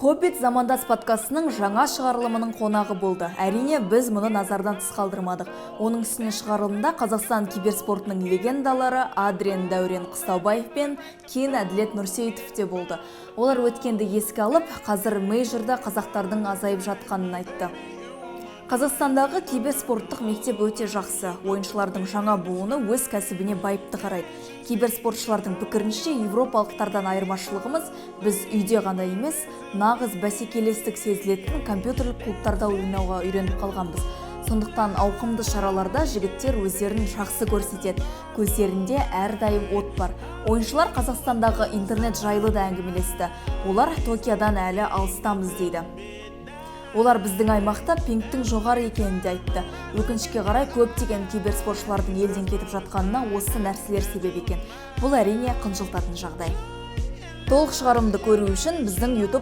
Хоббит замандас подкастының жаңа шығарылымының қонағы болды. Әрине, біз мұны назардан тыс қалдырмадық. Оның үстіне шығарылымда Қазақстан киберспортының легендалары Адриан Дәурен Қыстаубаев пен Кен Әділет Нұрсейітов те болды. Олар өткенді еске алып, қазір мейжорда қазақтардың азайып жатқанын айтты. Қазақстандағы киберспорттық мектеп өте жақсы. Ойыншылардың жаңа буыны өз кәсібіне байыпты қарайды. Киберспортшылардың пікірінше, европалықтардан айырмашылығымыз біз үйде ғана емес, нағыз бәсекелестік сезілетін компьютерлік клубтарда ойнауға үйреніп қалғанбыз. Сондықтан ауқымды шараларда жігіттер өздерін жақсы көрсетеді. Көздерінде әрдайым от бар. Ойыншылар Қазақстандағы интернет жайлы да әңгімелесті. Олар Токиодан әлі алыстамыз дейді. Олар біздің аймақта пингтің жоғары екенін де айтты. Өкінішке қарай көптеген киберспортшылардың елден кетіп жатқанына осы нәрселер себеп екен. Бұл әрине қынжылтатын жағдай. Толық шығарылымды көру үшін біздің YouTube